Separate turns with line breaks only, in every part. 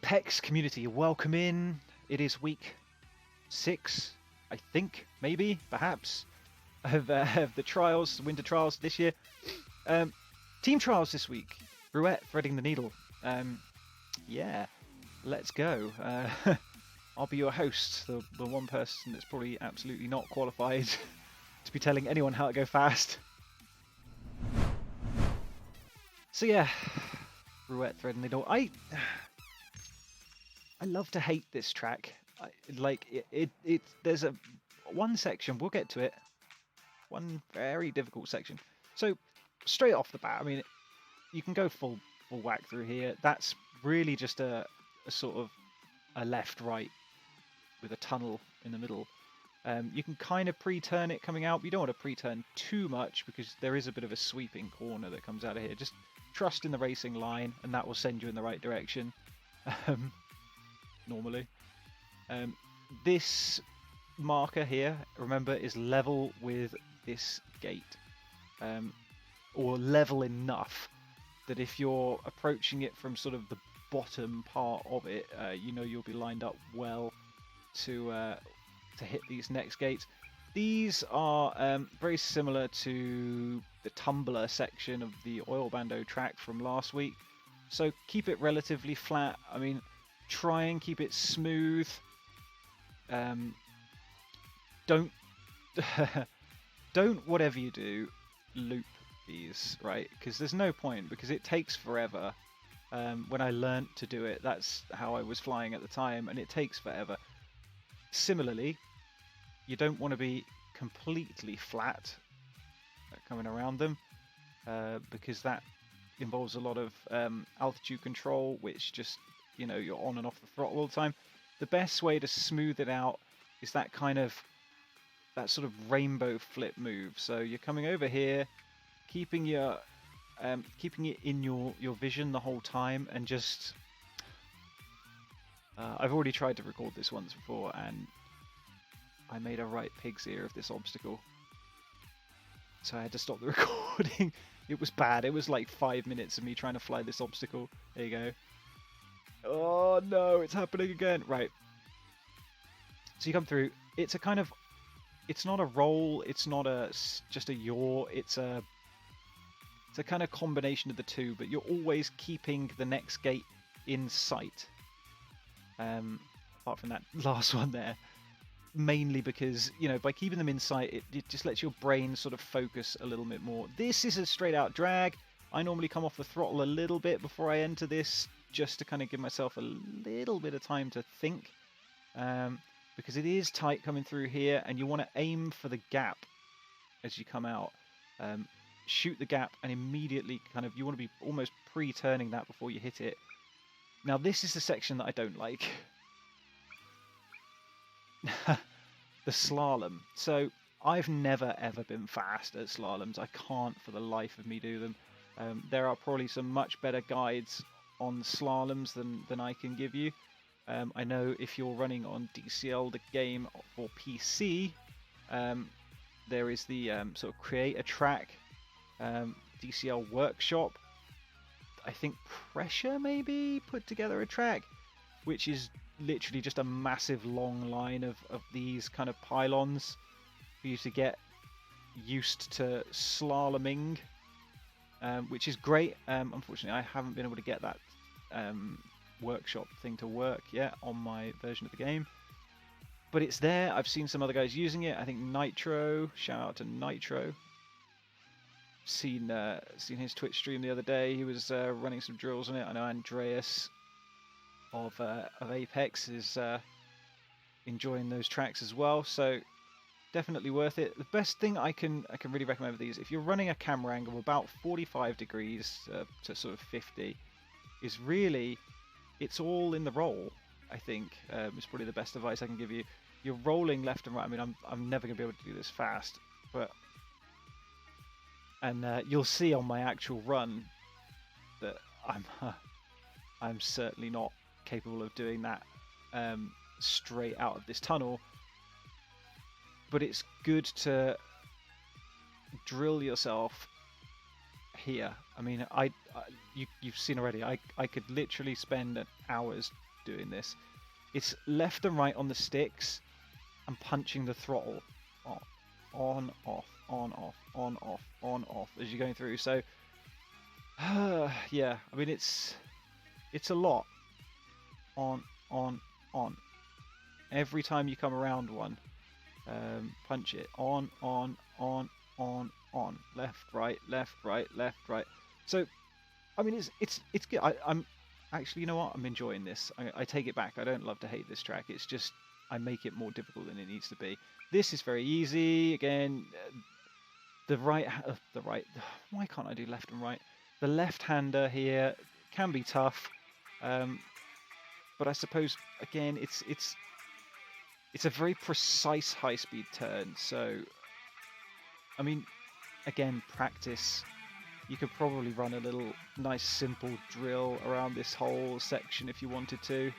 FLYAPEX community, welcome in. It is week 6, I think, maybe, perhaps, of the trials, winter trials this year. Team trials this week. Ruette threading the needle. Yeah, let's go. I'll be your host, the one person that's probably absolutely not qualified to be telling anyone how to go fast. So yeah, Ruette threading the needle. I love to hate this track. There's one section, we'll get to it, one very difficult section. So straight off the bat, I mean, you can go full whack through here. That's really just a sort of a left-right with a tunnel in the middle. You can kind of pre-turn it coming out. You don't want to pre-turn too much because there is a bit of a sweeping corner that comes out of here. Just trust in the racing line and that will send you in the right direction. Normally. This marker here, remember, is level with this gate. Or level enough that if you're approaching it from sort of the bottom part of it, you know you'll be lined up well to hit these next gates. These are very similar to the tumbler section of the oil bando track from last week. So keep it relatively flat. I mean, try and keep it smooth. Don't don't whatever you do loop these, right? Because there's no point, because it takes forever. When I learnt to do it, that's how I was flying at the time, and it takes forever. Similarly, you don't want to be completely flat coming around them, because that involves a lot of altitude control, which just, you know, you're on and off the throttle all the time. The best way to smooth it out is that sort of rainbow flip move. So you're coming over here, keeping it in your vision the whole time, and just I've already tried to record this once before and I made a right pig's ear of this obstacle, so I had to stop the recording. It was bad. It was like 5 minutes of me trying to fly this obstacle. There you go. Oh no, it's happening again. Right, so you come through. It's a kind of, it's not a roll, it's not just a yaw, it's a kind of combination of the two, but you're always keeping the next gate in sight. Apart from that last one there, mainly because, you know, by keeping them in sight, it just lets your brain sort of focus a little bit more. This is a straight out drag. I normally come off the throttle a little bit before I enter this, just to kind of give myself a little bit of time to think, because it is tight coming through here, and you want to aim for the gap as you come out. Shoot the gap and immediately you want to be almost pre-turning that before you hit it. Now this is the section that I don't like. The slalom. So I've never ever been fast at slaloms. I can't for the life of me do them. There are probably some much better guides on slaloms than I can give you. I know if you're running on DCL The Game for PC, there is the sort of create a track DCL workshop. I think Pressure maybe put together a track, which is literally just a massive long line of these kind of pylons for you to get used to slaloming, which is great. Unfortunately, I haven't been able to get that workshop thing to work yet on my version of the game, but it's there. I've seen some other guys using it. I think Nitro, shout out to Nitro. Seen his Twitch stream the other day. He was running some drills on it. I know Andreas of Apex is enjoying those tracks as well, so definitely worth it. The best thing I can really recommend with these, if you're running a camera angle of about 45 degrees to sort of 50, is really, it's all in the roll. I think is probably the best advice I can give you. You're rolling left and right. I mean, I'm never gonna be able to do this fast, but you'll see on my actual run that I'm certainly not capable of doing that straight out of this tunnel. But it's good to drill yourself here. I mean, you've seen already. I could literally spend hours doing this. It's left and right on the sticks and punching the throttle on, off, on, off, on, off, on, off as you're going through. So, yeah, I mean, it's a lot. On, on. Every time you come around one, punch it. On, left, right, left, right, left, right. So, I mean, it's good. I'm actually, you know what? I'm enjoying this. I take it back. I don't love to hate this track. It's just I make it more difficult than it needs to be. This is very easy. Again, the right. Why can't I do left and right? The left-hander here can be tough, but I suppose again it's a very precise high-speed turn. So, I mean, again, practice. You could probably run a little nice simple drill around this whole section if you wanted to.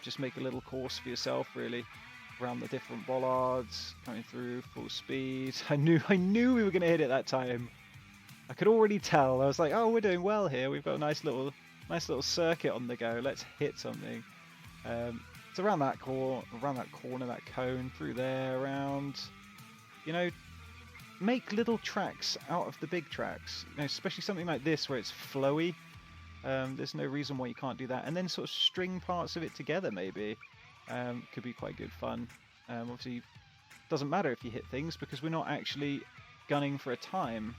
Just make a little course for yourself, really, around the different bollards, coming through full speed. I knew we were going to hit it that time. I could already tell. I was like, oh, we're doing well here. We've got a nice little circuit on the go. Let's hit something. It's around that corner, that cone, through there, around. You know, make little tracks out of the big tracks. You know, especially something like this where it's flowy. There's no reason why you can't do that. And then sort of string parts of it together, maybe. Could be quite good fun. Obviously, it doesn't matter if you hit things because we're not actually gunning for a time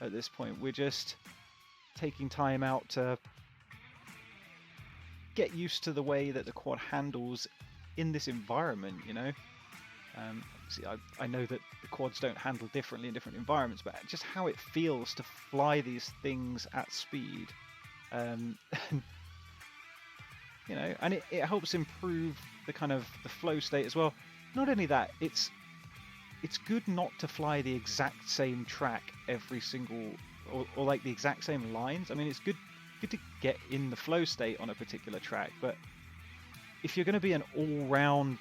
at this point. We're just taking time out to get used to the way that the quad handles in this environment, you know. See, I know that the quads don't handle differently in different environments, but just how it feels to fly these things at speed, you know, and it helps improve the kind of the flow state as well. Not only that, it's good not to fly the exact same track every single, or like the exact same lines. I mean, it's good to get in the flow state on a particular track, but if you're going to be an all-round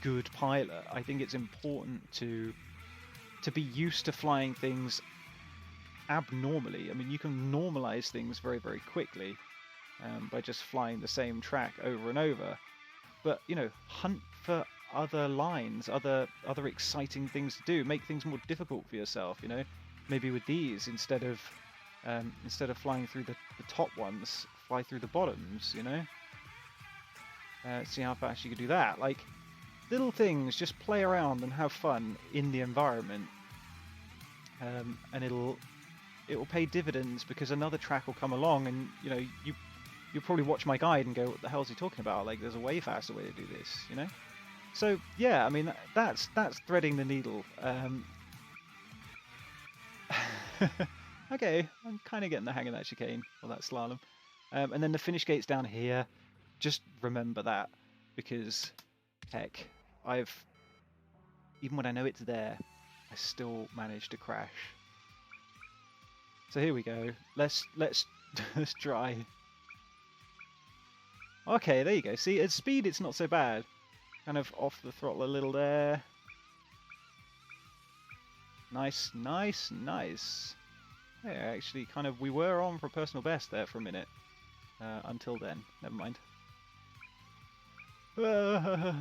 good pilot, I think it's important to be used to flying things abnormally. I mean, you can normalize things very, very quickly by just flying the same track over and over. But, you know, hunt for other lines, other exciting things to do. Make things more difficult for yourself, you know. Maybe with these, instead of flying through the top ones, fly through the bottoms, you know. See how fast you can do that. Like, little things, just play around and have fun in the environment, and it will pay dividends because another track will come along, and you know you'll probably watch my guide and go, what the hell is he talking about? Like, there's a way faster way to do this, you know. So yeah, I mean, that's threading the needle. Okay, I'm kind of getting the hang of that chicane or that slalom, and then the finish gate's down here. Just remember that, because heck, even when I know it's there, I still manage to crash. So here we go. Let's try. Okay, there you go. See, at speed it's not so bad. Kind of off the throttle a little there. Nice, nice, nice. Yeah, actually, kind of, we were on for a personal best there for a minute. Until then, never mind. You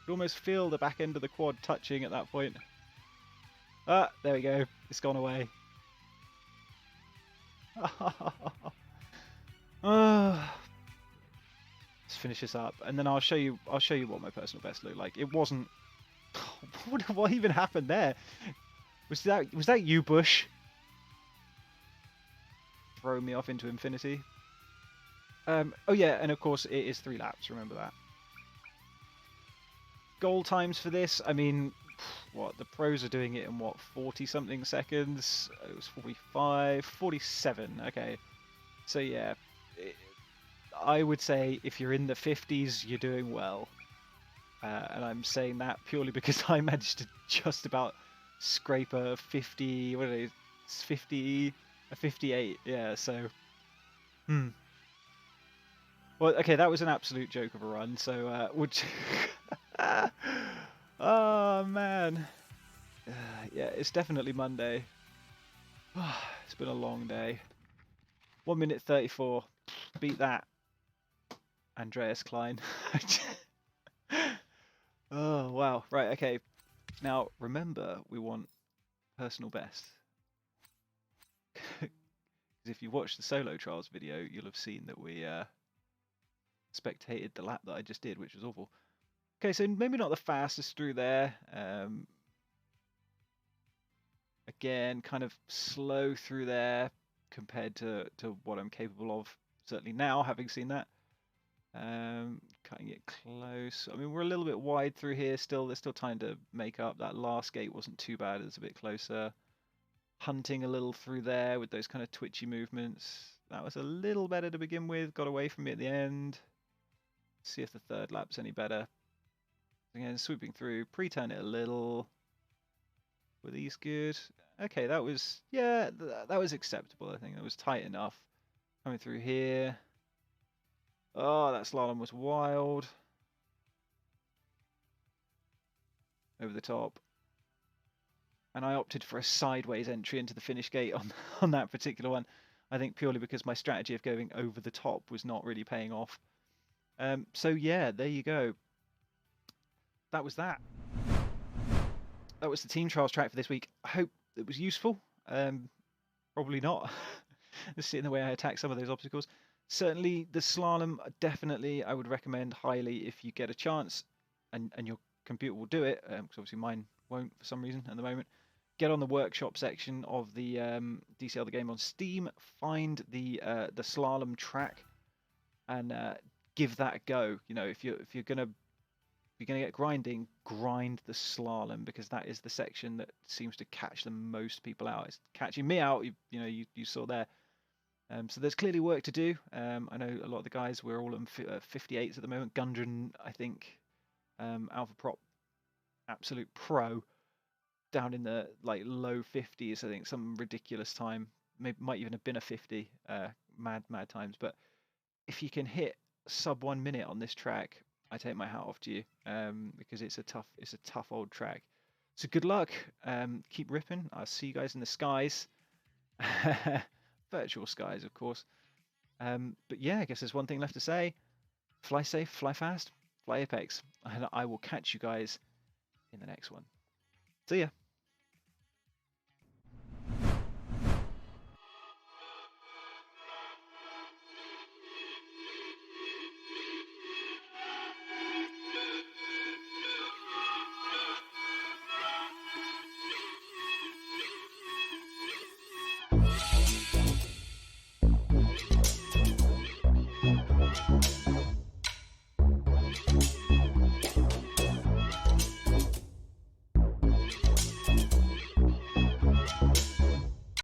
almost feel the back end of the quad touching at that point. Ah, there we go. It's gone away. Let's finish this up, and then I'll show you what my personal best looked like. It wasn't. What even happened there? Was that you, Bush? Throw me off into infinity. Oh yeah, and of course it is 3 laps. Remember that. Goal times for this, I mean, what, the pros are doing it in what, 40 something seconds? It was 45, 47. Okay, so yeah, I would say if you're in the 50s, you're doing well. And I'm saying that purely because I managed to just about scrape a 50, what is it, 50, a 58, yeah, so, Well, okay, that was an absolute joke of a run, so, would oh, man. Yeah, it's definitely Monday. It's been a long day. 1 minute 34. Beat that. Andreas Klein. Oh, wow. Right, okay. Now, remember, we want personal best. Because if you watched the solo trials video, you'll have seen that we spectated the lap that I just did, which was awful. Okay, so maybe not the fastest through there. Again, kind of slow through there compared to what I'm capable of, certainly now, having seen that. Cutting it close. I mean, we're a little bit wide through here still. There's still time to make up. That last gate wasn't too bad. It's a bit closer. Hunting a little through there with those kind of twitchy movements. That was a little better to begin with. Got away from me at the end. See if the third lap's any better. Again, swooping through. Pre-turn it a little. Were these good? Okay, that was, yeah, that was acceptable. I think that was tight enough. Coming through here. Oh, that slalom was wild. Over the top. And I opted for a sideways entry into the finish gate on that particular one. I think purely because my strategy of going over the top was not really paying off. So yeah, there you go. That was that. That was the TeamTrials track for this week. I hope it was useful. Probably not. Just in the way I attack some of those obstacles. Certainly the slalom, definitely I would recommend highly if you get a chance and your computer will do it, because obviously mine won't for some reason at the moment. Get on the workshop section of the DCL The Game on Steam, find the slalom track and give that a go. You know, if you're gonna get grinding, grind the slalom, because that is the section that seems to catch the most people out. It's catching me out. You saw there. So there's clearly work to do. I know a lot of the guys, we're all on 58s at the moment. Gundren, I think, alphaprop, absolute pro, down in the low 50s. I think some ridiculous time. Maybe might even have been a 50. Mad times. But if you can hit sub 1 minute on this track, I take my hat off to you, because it's a tough old track. So good luck. Keep ripping. I'll see you guys in the skies. Virtual skies, of course. But yeah, I guess there's one thing left to say. Fly safe, fly fast, fly apex. And I will catch you guys in the next one. See ya.